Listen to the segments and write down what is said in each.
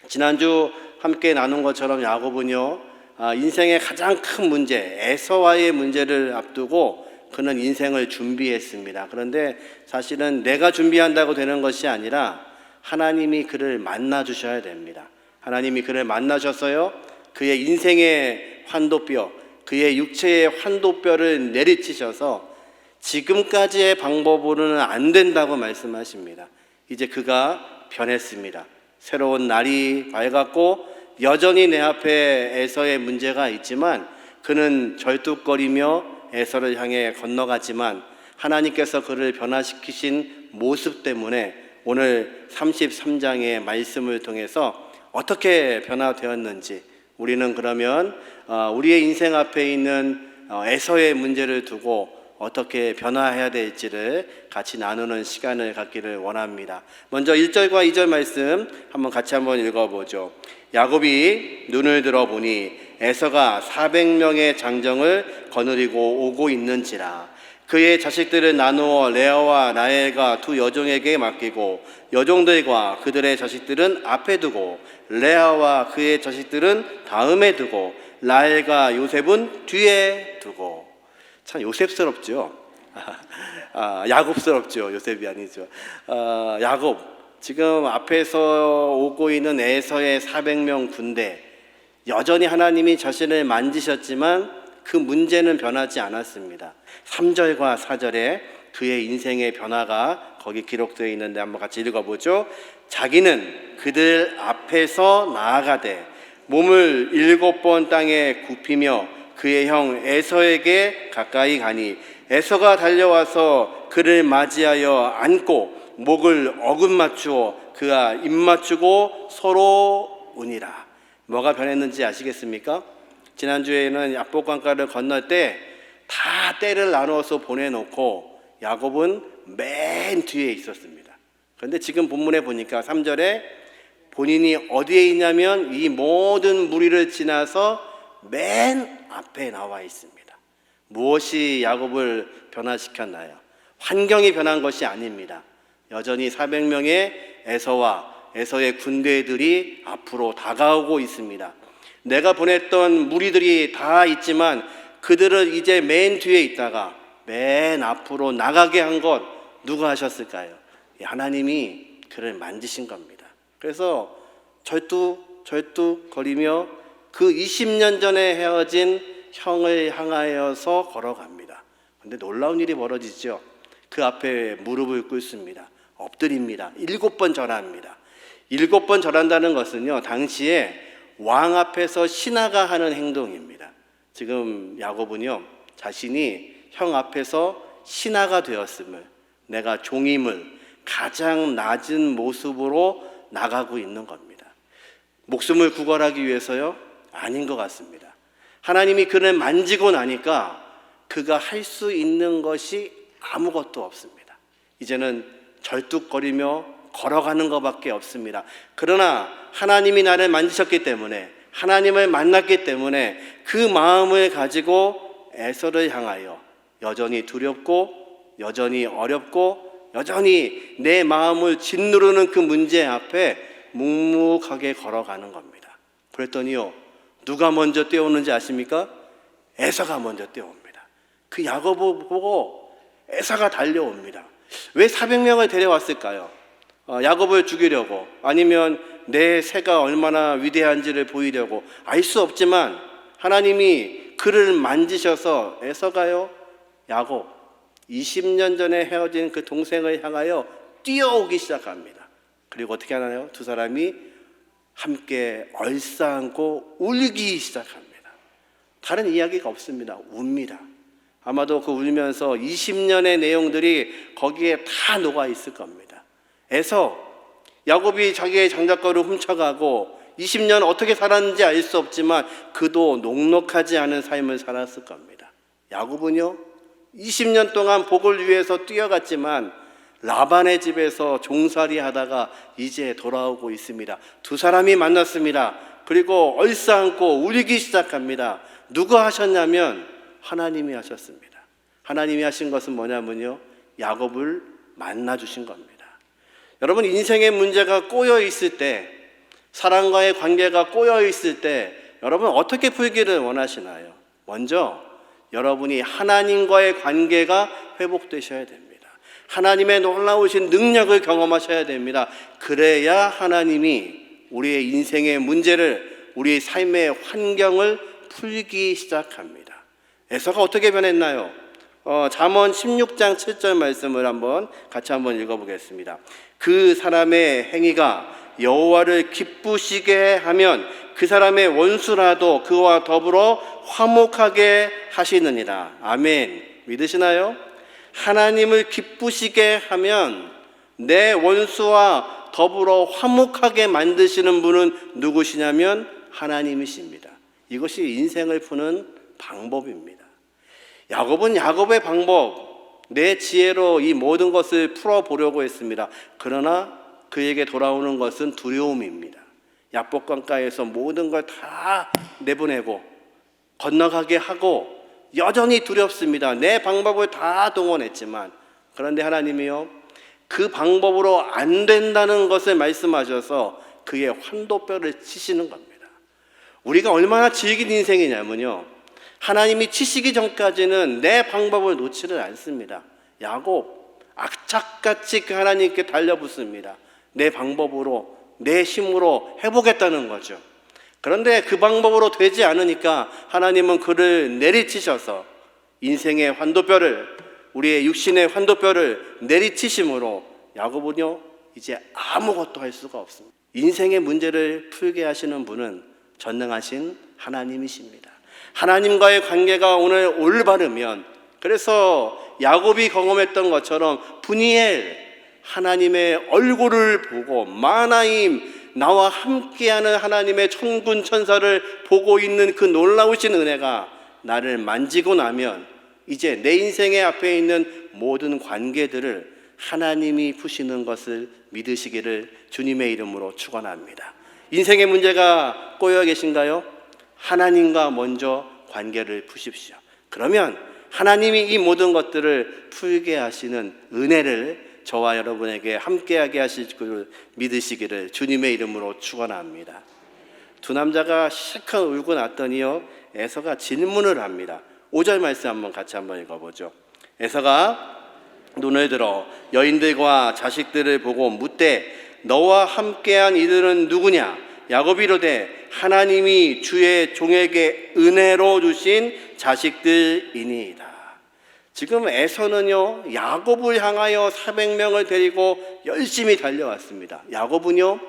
지난주 함께 나눈 것처럼 야곱은요, 인생의 가장 큰 문제, 에서와의 문제를 앞두고 그는 인생을 준비했습니다. 그런데 사실은 내가 준비한다고 되는 것이 아니라 하나님이 그를 만나 주셔야 됩니다. 하나님이 그를 만나셔서요, 그의 인생의 환도뼈, 그의 육체의 환도뼈를 내리치셔서 지금까지의 방법으로는 안 된다고 말씀하십니다. 이제 그가 변했습니다. 새로운 날이 밝았고 여전히 내 앞에 에서의 문제가 있지만 그는 절뚝거리며 에서를 향해 건너가지만 하나님께서 그를 변화시키신 모습 때문에 오늘 33장의 말씀을 통해서 어떻게 변화되었는지 우리는 그러면 우리의 인생 앞에 있는 에서의 문제를 두고 어떻게 변화해야 될지를 같이 나누는 시간을 갖기를 원합니다. 먼저 1절과 2절 말씀 같이 한번 읽어보죠. 야곱이 눈을 들어보니 에서가 400명의 장정을 거느리고 오고 있는지라. 그의 자식들을 나누어 레아와 라헬과 두 여종에게 맡기고 여종들과 그들의 자식들은 앞에 두고 레아와 그의 자식들은 다음에 두고 라헬과 요셉은 뒤에 두고. 참 요셉스럽죠. 야곱스럽죠. 요셉이 아니죠. 야곱, 지금 앞에서 오고 있는 에서의 400명 군대, 여전히 하나님이 자신을 만지셨지만 그 문제는 변하지 않았습니다. 3절과 4절에 그의 인생의 변화가 거기 기록되어 있는데 한번 같이 읽어보죠. 자기는 그들 앞에서 나아가되 몸을 7번 땅에 굽히며 그의 형 에서에게 가까이 가니 에서가 달려와서 그를 맞이하여 안고 목을 어긋맞추어 그가 입맞추고 서로 우니라. 뭐가 변했는지 아시겠습니까? 지난주에는 야복강가를 건널 때 다 떼를 나누어서 보내놓고 야곱은 맨 뒤에 있었습니다. 그런데 지금 본문에 보니까 3절에 본인이 어디에 있냐면 이 모든 무리를 지나서 맨 앞에 나와 있습니다. 무엇이 야곱을 변화시켰나요? 환경이 변한 것이 아닙니다. 여전히 400명의 에서의 군대들이 앞으로 다가오고 있습니다. 내가 보냈던 무리들이 다 있지만 그들은 이제 맨 뒤에 있다가 맨 앞으로 나가게 한 것 누가 하셨을까요? 하나님이 그를 만지신 겁니다. 그래서 절뚝 거리며 그 20년 전에 헤어진 형을 향하여서 걸어갑니다. 그런데 놀라운 일이 벌어지죠. 그 앞에 무릎을 꿇습니다. 엎드립니다. 7번 절합니다. 7번 절한다는 것은요, 당시에 왕 앞에서 신하가 하는 행동입니다. 지금 야곱은요, 자신이 형 앞에서 신하가 되었음을, 내가 종임을 가장 낮은 모습으로 나가고 있는 겁니다. 목숨을 구걸하기 위해서요? 아닌 것 같습니다. 하나님이 그를 만지고 나니까 그가 할 수 있는 것이 아무것도 없습니다. 이제는 절뚝거리며 걸어가는 것밖에 없습니다. 그러나 하나님이 나를 만지셨기 때문에, 하나님을 만났기 때문에 그 마음을 가지고 에서를 향하여 여전히 두렵고 여전히 어렵고 여전히 내 마음을 짓누르는 그 문제 앞에 묵묵하게 걸어가는 겁니다. 그랬더니요, 누가 먼저 뛰어오는지 아십니까? 에서가 먼저 뛰어옵니다. 그 야곱을 보고 에서가 달려옵니다. 왜 400명을 데려왔을까요? 야곱을 죽이려고, 아니면 내 새가 얼마나 위대한지를 보이려고, 알 수 없지만 하나님이 그를 만지셔서 에서가요, 야곱 20년 전에 헤어진 그 동생을 향하여 뛰어오기 시작합니다. 그리고 어떻게 하나요? 두 사람이 함께 얼싸안고 울기 시작합니다. 다른 이야기가 없습니다. 웁니다. 아마도 그 울면서 20년의 내용들이 거기에 다 녹아 있을 겁니다. 야곱이 자기의 장작거를 훔쳐가고 20년 어떻게 살았는지 알 수 없지만 그도 녹록하지 않은 삶을 살았을 겁니다. 야곱은요, 20년 동안 복을 위해서 뛰어갔지만 라반의 집에서 종살이 하다가 이제 돌아오고 있습니다. 두 사람이 만났습니다. 그리고 얼싸안고 울기 시작합니다. 누가 하셨냐면 하나님이 하셨습니다. 하나님이 하신 것은 뭐냐면요, 야곱을 만나주신 겁니다. 여러분, 인생의 문제가 꼬여 있을 때 사람과의 관계가 꼬여 있을 때 여러분 어떻게 풀기를 원하시나요? 먼저 여러분이 하나님과의 관계가 회복되셔야 됩니다. 하나님의 놀라우신 능력을 경험하셔야 됩니다. 그래야 하나님이 우리의 인생의 문제를, 우리의 삶의 환경을 풀기 시작합니다. 에서가 어떻게 변했나요? 잠언 16장 7절 말씀을 같이 한번 읽어보겠습니다. 그 사람의 행위가 여호와를 기쁘시게 하면 그 사람의 원수라도 그와 더불어 화목하게 하시느니라. 아멘. 믿으시나요? 하나님을 기쁘시게 하면 내 원수와 더불어 화목하게 만드시는 분은 누구시냐면 하나님이십니다. 이것이 인생을 푸는 방법입니다. 야곱은 야곱의 방법, 내 지혜로 이 모든 것을 풀어보려고 했습니다. 그러나 그에게 돌아오는 것은 두려움입니다. 야복강가에서 모든 걸 다 내보내고 건너가게 하고 여전히 두렵습니다. 내 방법을 다 동원했지만, 그런데 하나님이요, 그 방법으로 안 된다는 것을 말씀하셔서 그의 환도뼈를 치시는 겁니다. 우리가 얼마나 질긴 인생이냐면요, 하나님이 치시기 전까지는 내 방법을 놓지를 않습니다. 야곱 악착같이 그 하나님께 달려붙습니다. 내 방법으로, 내 힘으로 해보겠다는 거죠. 그런데 그 방법으로 되지 않으니까 하나님은 그를 내리치셔서 인생의 환도뼈를, 우리의 육신의 환도뼈를 내리치심으로 야곱은요 이제 아무것도 할 수가 없습니다. 인생의 문제를 풀게 하시는 분은 전능하신 하나님이십니다. 하나님과의 관계가 오늘 올바르면, 그래서 야곱이 경험했던 것처럼 분이엘, 하나님의 얼굴을 보고 마나임, 나와 함께하는 하나님의 천군 천사를 보고 있는 그 놀라우신 은혜가 나를 만지고 나면 이제 내 인생의 앞에 있는 모든 관계들을 하나님이 푸시는 것을 믿으시기를 주님의 이름으로 축원합니다. 인생의 문제가 꼬여 계신가요? 하나님과 먼저 관계를 푸십시오. 그러면 하나님이 이 모든 것들을 풀게 하시는 은혜를 저와 여러분에게 함께하게 하실 줄 믿으시기를 주님의 이름으로 축원합니다. 두 남자가 실컷 울고 났더니요, 에서가 질문을 합니다. 5절 말씀 같이 읽어보죠. 에서가 눈을 들어 여인들과 자식들을 보고 묻되 너와 함께한 이들은 누구냐? 야곱이 이르되 하나님이 주의 종에게 은혜로 주신 자식들이니이다. 지금 에서는요 야곱을 향하여 400명을 데리고 열심히 달려왔습니다. 야곱은요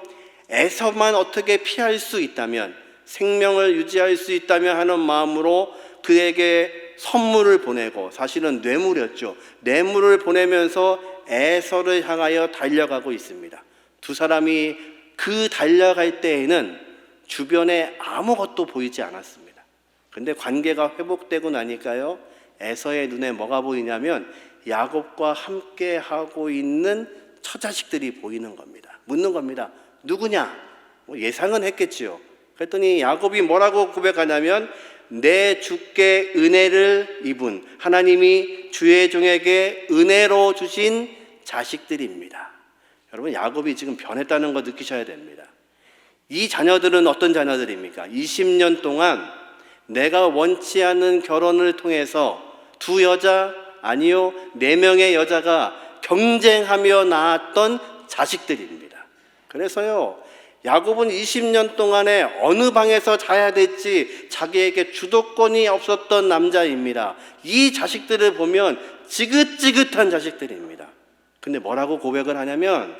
에서만 어떻게 피할 수 있다면, 생명을 유지할 수 있다면 하는 마음으로 그에게 선물을 보내고, 사실은 뇌물이었죠. 뇌물을 보내면서 에서를 향하여 달려가고 있습니다. 두 사람이 그 달려갈 때에는 주변에 아무것도 보이지 않았습니다. 근데 관계가 회복되고 나니까요, 에서의 눈에 뭐가 보이냐면 야곱과 함께 하고 있는 처자식들이 보이는 겁니다. 묻는 겁니다. 누구냐? 예상은 했겠지요. 그랬더니 야곱이 뭐라고 고백하냐면 내 주께 은혜를 입은, 하나님이 주의 종에게 은혜로 주신 자식들입니다. 여러분, 야곱이 지금 변했다는 거 느끼셔야 됩니다. 이 자녀들은 어떤 자녀들입니까? 20년 동안 내가 원치 않는 결혼을 통해서 두 여자, 아니요 4명의 여자가 경쟁하며 낳았던 자식들입니다. 그래서요 야곱은 20년 동안에 어느 방에서 자야 될지 자기에게 주도권이 없었던 남자입니다. 이 자식들을 보면 지긋지긋한 자식들입니다. 근데 뭐라고 고백을 하냐면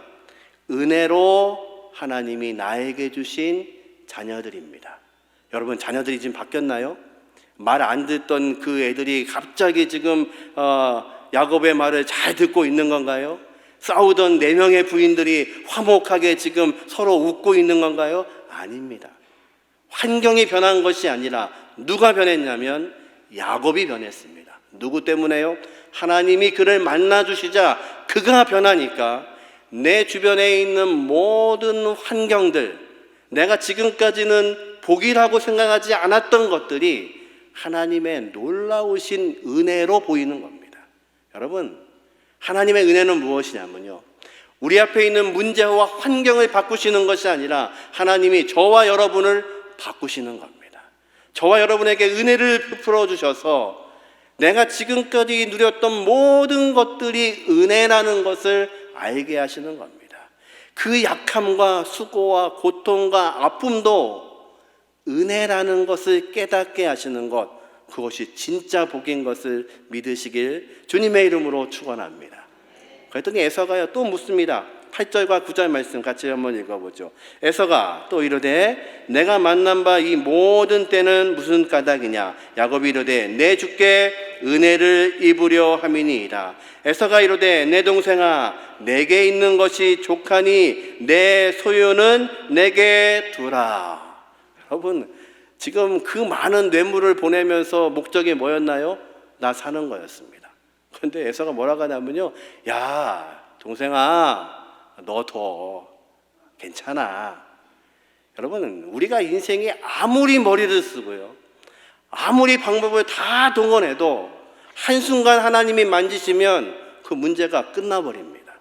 은혜로 하나님이 나에게 주신 자녀들입니다. 여러분, 자녀들이 지금 바뀌었나요? 말 안 듣던 그 애들이 갑자기 지금 야곱의 말을 잘 듣고 있는 건가요? 싸우던 4명의 부인들이 화목하게 지금 서로 웃고 있는 건가요? 아닙니다. 환경이 변한 것이 아니라 누가 변했냐면 야곱이 변했습니다. 누구 때문에요? 하나님이 그를 만나주시자 그가 변하니까 내 주변에 있는 모든 환경들, 내가 지금까지는 복이라고 생각하지 않았던 것들이 하나님의 놀라우신 은혜로 보이는 겁니다. 여러분, 하나님의 은혜는 무엇이냐면요, 우리 앞에 있는 문제와 환경을 바꾸시는 것이 아니라 하나님이 저와 여러분을 바꾸시는 겁니다. 저와 여러분에게 은혜를 베풀어 주셔서 내가 지금까지 누렸던 모든 것들이 은혜라는 것을 알게 하시는 겁니다. 그 약함과 수고와 고통과 아픔도 은혜라는 것을 깨닫게 하시는 것, 그것이 진짜 복인 것을 믿으시길 주님의 이름으로 축원합니다. 그랬더니 에서가요 또 묻습니다. 8절과 9절 말씀 같이 한번 읽어보죠. 에서가 또 이르되 내가 만난 바 이 모든 때는 무슨 까닭이냐. 야곱이 이르되 내 주께 은혜를 입으려 함이니이다. 에서가 이르되 내 동생아 내게 있는 것이 족하니 내 소유는 내게 두라. 여러분 지금 그 많은 뇌물을 보내면서 목적이 뭐였나요? 나 사는 거였습니다. 그런데 에서가 뭐라고 하냐면요, 야 동생아 너 둬, 괜찮아. 여러분 우리가 인생이 아무리 머리를 쓰고요 아무리 방법을 다 동원해도 한순간 하나님이 만지시면 그 문제가 끝나버립니다.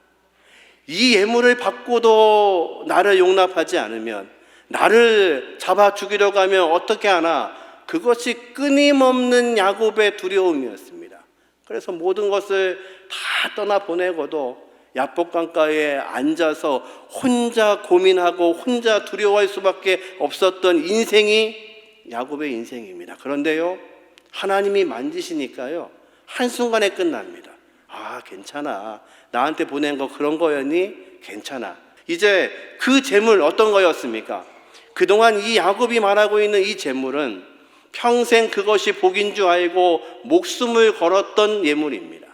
이 예물을 받고도 나를 용납하지 않으면, 나를 잡아 죽이려고 하면 어떻게 하나, 그것이 끊임없는 야곱의 두려움이었습니다. 그래서 모든 것을 다 떠나보내고도 야복강가에 앉아서 혼자 고민하고 혼자 두려워할 수밖에 없었던 인생이 야곱의 인생입니다. 그런데요 하나님이 만지시니까요 한순간에 끝납니다. 아 괜찮아, 나한테 보낸 거 그런 거였니? 괜찮아. 이제 그 재물 어떤 거였습니까? 그동안 이 야곱이 말하고 있는 이 재물은 평생 그것이 복인 줄 알고 목숨을 걸었던 예물입니다.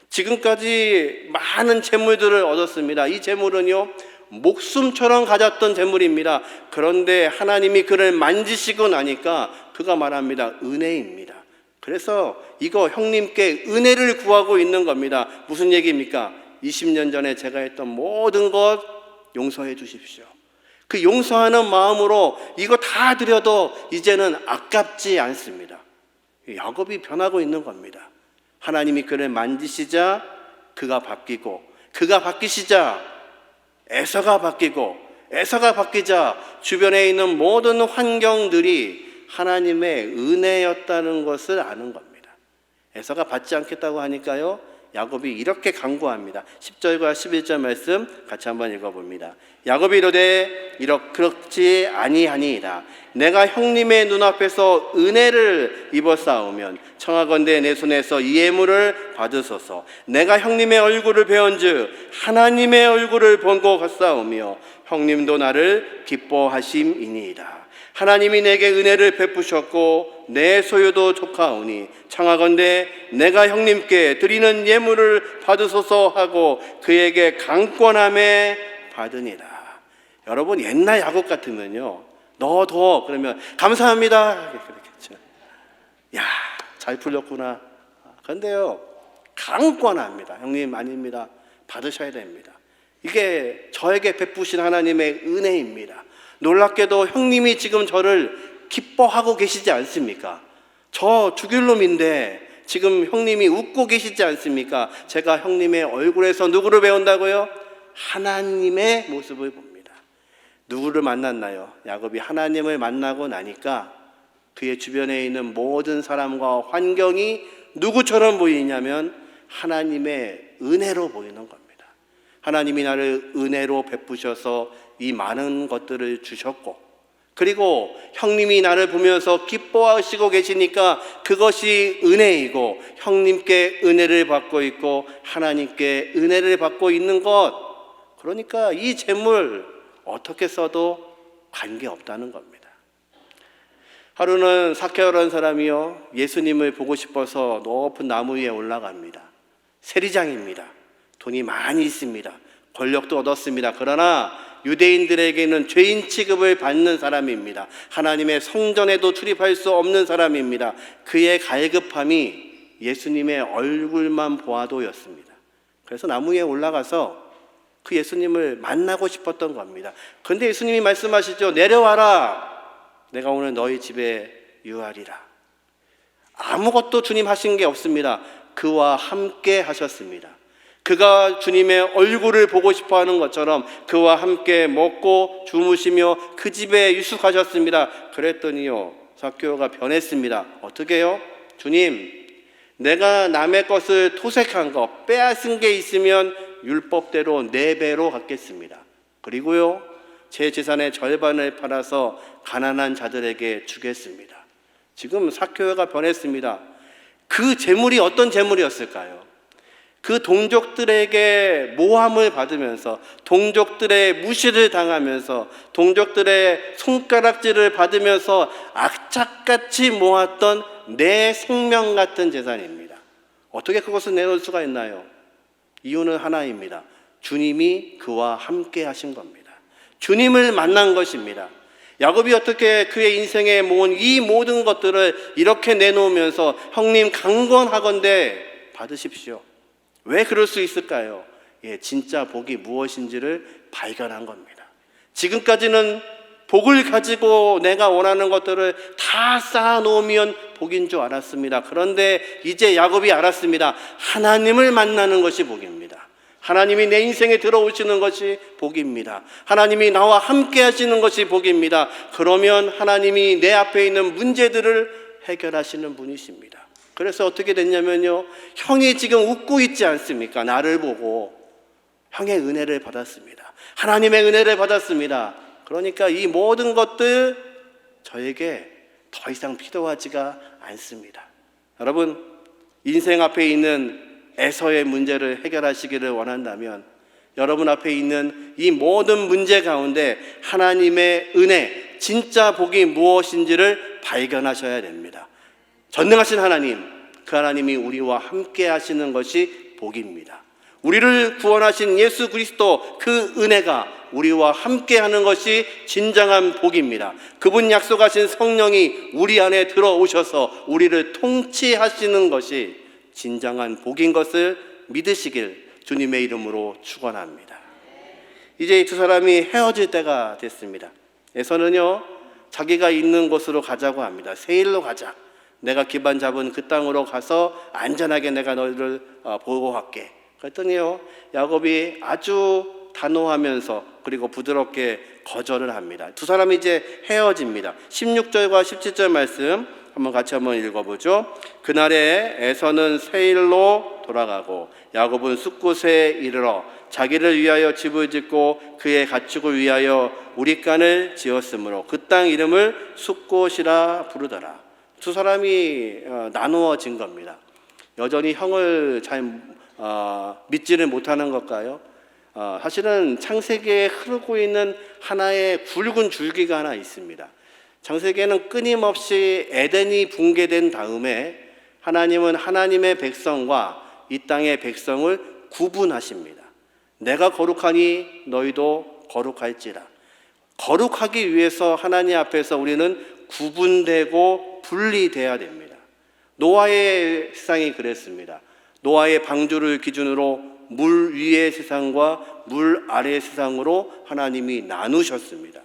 지금까지 많은 재물들을 얻었습니다. 이 재물은요 목숨처럼 가졌던 재물입니다. 그런데 하나님이 그를 만지시고 나니까 그가 말합니다. 은혜입니다. 그래서 이거 형님께 은혜를 구하고 있는 겁니다. 무슨 얘기입니까? 20년 전에 제가 했던 모든 것 용서해 주십시오. 그 용서하는 마음으로 이거 다 드려도 이제는 아깝지 않습니다. 야곱이 변하고 있는 겁니다. 하나님이 그를 만지시자 그가 바뀌고, 그가 바뀌시자 에서가 바뀌고, 에서가 바뀌자 주변에 있는 모든 환경들이 하나님의 은혜였다는 것을 아는 겁니다. 에서가 받지 않겠다고 하니까요 야곱이 이렇게 간구합니다. 10절과 11절 말씀 같이 한번 읽어봅니다. 야곱이 이르되 그렇지 아니하니이다. 내가 형님의 눈앞에서 은혜를 입었사오면 청하건대 내 손에서 이 예물을 받으소서. 내가 형님의 얼굴을 배운즉 하나님의 얼굴을 본 것 같사오며 형님도 나를 기뻐하심이니이다. 하나님이 내게 은혜를 베푸셨고 내 소유도 족하오니 청하건대 내가 형님께 드리는 예물을 받으소서 하고 그에게 강권함에 받으니라. 여러분 옛날 야곱 같으면요 너 더 그러면 감사합니다 그렇겠죠. 야 잘 풀렸구나. 그런데요 강권합니다. 형님 아닙니다, 받으셔야 됩니다. 이게 저에게 베푸신 하나님의 은혜입니다. 놀랍게도 형님이 지금 저를 기뻐하고 계시지 않습니까? 저 죽일 놈인데 지금 형님이 웃고 계시지 않습니까? 제가 형님의 얼굴에서 누구를 배운다고요? 하나님의 모습을 봅니다. 누구를 만났나요? 야곱이 하나님을 만나고 나니까 그의 주변에 있는 모든 사람과 환경이 누구처럼 보이냐면 하나님의 은혜로 보이는 겁니다. 하나님이 나를 은혜로 베푸셔서 이 많은 것들을 주셨고, 그리고 형님이 나를 보면서 기뻐하시고 계시니까 그것이 은혜이고 형님께 은혜를 받고 있고 하나님께 은혜를 받고 있는 것, 그러니까 이 재물 어떻게 써도 관계없다는 겁니다. 하루는 삭개오라는 사람이요 예수님을 보고 싶어서 높은 나무 위에 올라갑니다. 세리장입니다. 돈이 많이 있습니다. 권력도 얻었습니다. 그러나 유대인들에게는 죄인 취급을 받는 사람입니다. 하나님의 성전에도 출입할 수 없는 사람입니다. 그의 갈급함이 예수님의 얼굴만 보아도였습니다. 그래서 나무 위에 올라가서 그 예수님을 만나고 싶었던 겁니다. 그런데 예수님이 말씀하시죠. 내려와라. 내가 오늘 너희 집에 유하리라. 아무것도 주님 하신 게 없습니다. 그와 함께 하셨습니다. 그가 주님의 얼굴을 보고 싶어 하는 것처럼 그와 함께 먹고 주무시며 그 집에 유숙하셨습니다. 그랬더니요, 삭개오가 변했습니다. 어떻게 해요? 주님, 내가 남의 것을 토색한 거, 빼앗은 게 있으면 율법대로 4배로 갚겠습니다. 그리고요, 제 재산의 절반을 팔아서 가난한 자들에게 주겠습니다. 지금 삭개오가 변했습니다. 그 재물이 어떤 재물이었을까요? 그 동족들에게 모함을 받으면서, 동족들의 무시를 당하면서, 동족들의 손가락질을 받으면서 악착같이 모았던 내 생명 같은 재산입니다. 어떻게 그것을 내놓을 수가 있나요? 이유는 하나입니다. 주님이 그와 함께 하신 겁니다. 주님을 만난 것입니다. 야곱이 어떻게 그의 인생에 모은 이 모든 것들을 이렇게 내놓으면서 형님 강권하건대 받으십시오. 왜 그럴 수 있을까요? 진짜 복이 무엇인지를 발견한 겁니다. 지금까지는 복을 가지고 내가 원하는 것들을 다 쌓아놓으면 복인 줄 알았습니다. 그런데 이제 야곱이 알았습니다. 하나님을 만나는 것이 복입니다. 하나님이 내 인생에 들어오시는 것이 복입니다. 하나님이 나와 함께 하시는 것이 복입니다. 그러면 하나님이 내 앞에 있는 문제들을 해결하시는 분이십니다. 그래서 어떻게 됐냐면요, 형이 지금 웃고 있지 않습니까? 나를 보고 형의 은혜를 받았습니다. 하나님의 은혜를 받았습니다. 그러니까 이 모든 것들 저에게 더 이상 필요하지가 않습니다. 여러분, 인생 앞에 있는 에서의 문제를 해결하시기를 원한다면 여러분 앞에 있는 이 모든 문제 가운데 하나님의 은혜, 진짜 복이 무엇인지를 발견하셔야 됩니다. 전능하신 하나님, 그 하나님이 우리와 함께 하시는 것이 복입니다. 우리를 구원하신 예수 그리스도, 그 은혜가 우리와 함께 하는 것이 진정한 복입니다. 그분 약속하신 성령이 우리 안에 들어오셔서 우리를 통치하시는 것이 진정한 복인 것을 믿으시길 주님의 이름으로 축원합니다. 이제 이 두 사람이 헤어질 때가 됐습니다. 에서는요, 자기가 있는 곳으로 가자고 합니다. 세일로 가자. 내가 기반 잡은 그 땅으로 가서 안전하게 내가 너희를 보호할게. 그랬더니요, 야곱이 아주 단호하면서 그리고 부드럽게 거절을 합니다. 두 사람이 이제 헤어집니다. 16절과 17절 말씀 같이 한번 읽어보죠. 그날에 에서는 세일로 돌아가고 야곱은 숫곳에 이르러 자기를 위하여 집을 짓고 그의 가축을 위하여 우릿간을 지었으므로 그 땅 이름을 숫곳이라 부르더라. 두 사람이 나누어진 겁니다. 여전히 형을 잘 믿지를 못하는 걸까요? 사실은 창세기에 흐르고 있는 하나의 굵은 줄기가 하나 있습니다. 창세기에는 끊임없이 에덴이 붕괴된 다음에 하나님은 하나님의 백성과 이 땅의 백성을 구분하십니다. 내가 거룩하니 너희도 거룩할지라. 거룩하기 위해서 하나님 앞에서 우리는 구분되고 분리돼야 됩니다. 노아의 세상이 그랬습니다. 노아의 방주를 기준으로 물 위의 세상과 물 아래의 세상으로 하나님이 나누셨습니다.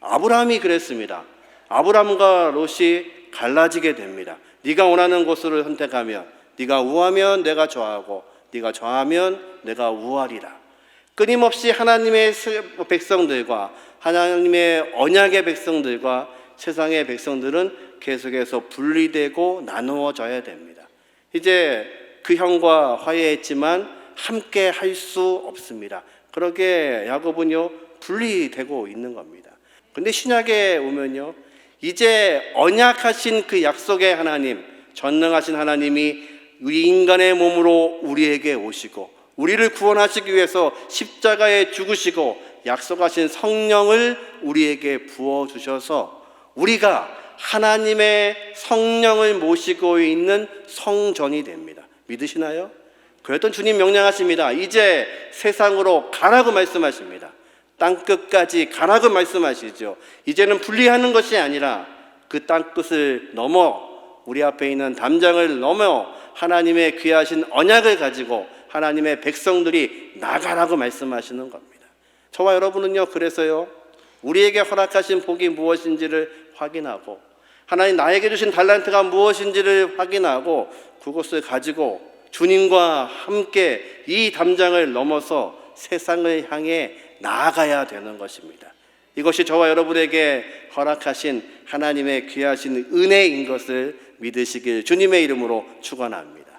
아브라함이 그랬습니다. 아브라함과 롯이 갈라지게 됩니다. 네가 원하는 곳을 선택하면, 네가 우하면 내가 좌하고 네가 좌하면 내가 우하리라. 끊임없이 하나님의 백성들과 하나님의 언약의 백성들과 세상의 백성들은 계속해서 분리되고 나누어져야 됩니다. 이제 그 형과 화해했지만 함께 할 수 없습니다. 그러게 야곱은요, 분리되고 있는 겁니다. 근데 신약에 오면요, 이제 언약하신 그 약속의 하나님, 전능하신 하나님이 우리 인간의 몸으로 우리에게 오시고 우리를 구원하시기 위해서 십자가에 죽으시고 약속하신 성령을 우리에게 부어주셔서 우리가 하나님의 성령을 모시고 있는 성전이 됩니다. 믿으시나요? 그랬던 주님 명령하십니다. 이제 세상으로 가라고 말씀하십니다. 땅끝까지 가라고 말씀하시죠. 이제는 분리하는 것이 아니라 그 땅끝을 넘어 우리 앞에 있는 담장을 넘어 하나님의 귀하신 언약을 가지고 하나님의 백성들이 나가라고 말씀하시는 겁니다. 저와 여러분은요, 그래서요, 우리에게 허락하신 복이 무엇인지를 확인하고 하나님 나에게 주신 달란트가 무엇인지를 확인하고 그것을 가지고 주님과 함께 이 담장을 넘어서 세상을 향해 나아가야 되는 것입니다. 이것이 저와 여러분에게 허락하신 하나님의 귀하신 은혜인 것을 믿으시길 주님의 이름으로 축원합니다.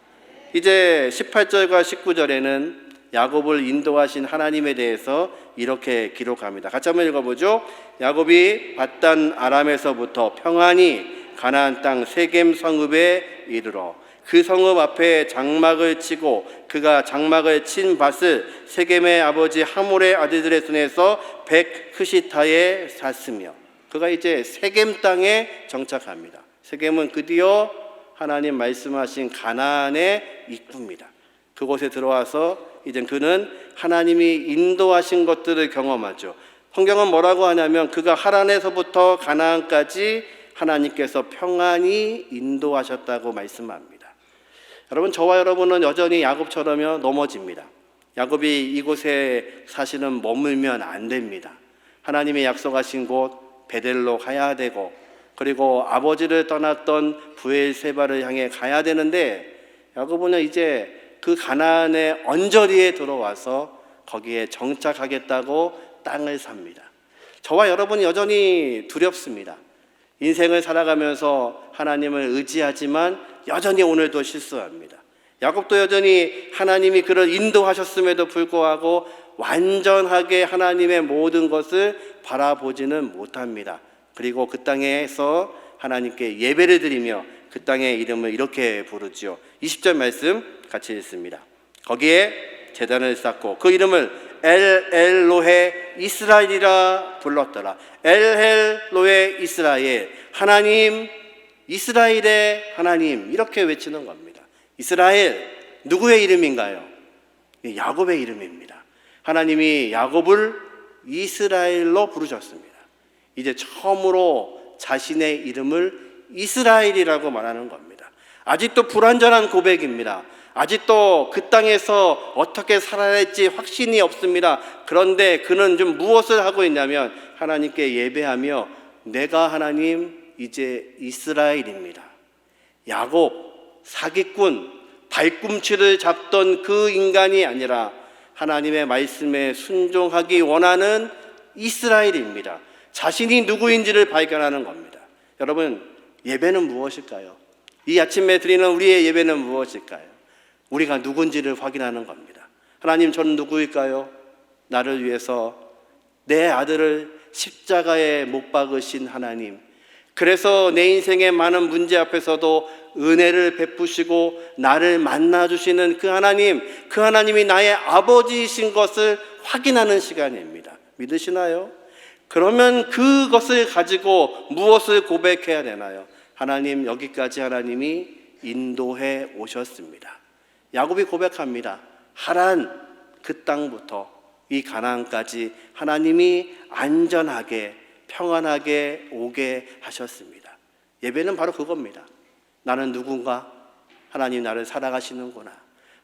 이제 18절과 19절에는 야곱을 인도하신 하나님에 대해서 이렇게 기록합니다. 같이 한번 읽어보죠. 야곱이 밧단 아람에서부터 평안히 가나안 땅 세겜 성읍에 이르러 그 성읍 앞에 장막을 치고 그가 장막을 친 밭을 세겜의 아버지 하몰의 아들들의 손에서 벳흐시타에 샀으며, 그가 이제 세겜 땅에 정착합니다. 세겜은 드디어 하나님 말씀하신 가나안의 입구입니다. 그곳에 들어와서 이제 그는 하나님이 인도하신 것들을 경험하죠. 성경은 뭐라고 하냐면 그가 하란에서부터 가나안까지 하나님께서 평안히 인도하셨다고 말씀합니다. 여러분, 저와 여러분은 여전히 야곱처럼 넘어집니다. 야곱이 이곳에 사실은 머물면 안 됩니다. 하나님이 약속하신 곳 베델로 가야 되고, 그리고 아버지를 떠났던 브엘세바를 향해 가야 되는데, 야곱은 이제 그 가나안의 언저리에 들어와서 거기에 정착하겠다고 땅을 삽니다. 저와 여러분은 여전히 두렵습니다. 인생을 살아가면서 하나님을 의지하지만 여전히 오늘도 실수합니다. 야곱도 여전히 하나님이 그를 인도하셨음에도 불구하고 완전하게 하나님의 모든 것을 바라보지는 못합니다. 그리고 그 땅에서 하나님께 예배를 드리며 그 땅의 이름을 이렇게 부르죠. 20절 말씀 같이 읽습니다. 거기에 제단을 쌓고 그 이름을 엘로헤 이스라엘이라 불렀더라. 엘로헤 이스라엘, 하나님, 이스라엘의 하나님, 이렇게 외치는 겁니다. 이스라엘, 누구의 이름인가요? 야곱의 이름입니다. 하나님이 야곱을 이스라엘로 부르셨습니다. 이제 처음으로 자신의 이름을 이스라엘이라고 말하는 겁니다. 아직도 불완전한 고백입니다. 아직도 그 땅에서 어떻게 살아야 할지 확신이 없습니다. 그런데 그는 좀 무엇을 하고 있냐면 하나님께 예배하며 내가 하나님 이제 이스라엘입니다. 야곱, 사기꾼, 발꿈치를 잡던 그 인간이 아니라 하나님의 말씀에 순종하기 원하는 이스라엘입니다. 자신이 누구인지를 발견하는 겁니다. 여러분, 예배는 무엇일까요? 이 아침에 드리는 우리의 예배는 무엇일까요? 우리가 누군지를 확인하는 겁니다. 하나님, 저는 누구일까요? 나를 위해서 내 아들을 십자가에 못 박으신 하나님, 그래서 내 인생의 많은 문제 앞에서도 은혜를 베푸시고 나를 만나주시는 그 하나님, 그 하나님이 나의 아버지이신 것을 확인하는 시간입니다. 믿으시나요? 그러면 그것을 가지고 무엇을 고백해야 되나요? 하나님, 여기까지 하나님이 인도해 오셨습니다. 야곱이 고백합니다. 하란, 그 땅부터 이 가나안까지 하나님이 안전하게 평안하게 오게 하셨습니다. 예배는 바로 그겁니다. 나는 누군가? 하나님 나를 살아가시는구나.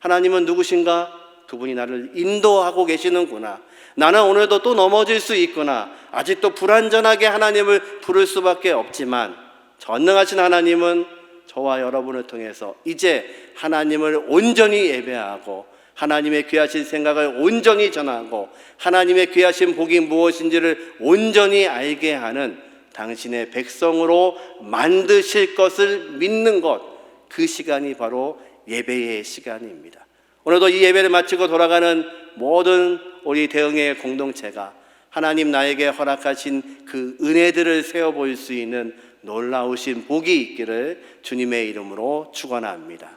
하나님은 누구신가? 그분이 나를 인도하고 계시는구나. 나는 오늘도 또 넘어질 수 있구나. 아직도 불완전하게 하나님을 부를 수밖에 없지만 전능하신 하나님은 저와 여러분을 통해서 이제 하나님을 온전히 예배하고 하나님의 귀하신 생각을 온전히 전하고 하나님의 귀하신 복이 무엇인지를 온전히 알게 하는 당신의 백성으로 만드실 것을 믿는 것, 그 시간이 바로 예배의 시간입니다. 오늘도 이 예배를 마치고 돌아가는 모든 우리 대흥의 공동체가 하나님 나에게 허락하신 그 은혜들을 세워볼 수 있는 놀라우신 복이 있기를 주님의 이름으로 축원합니다.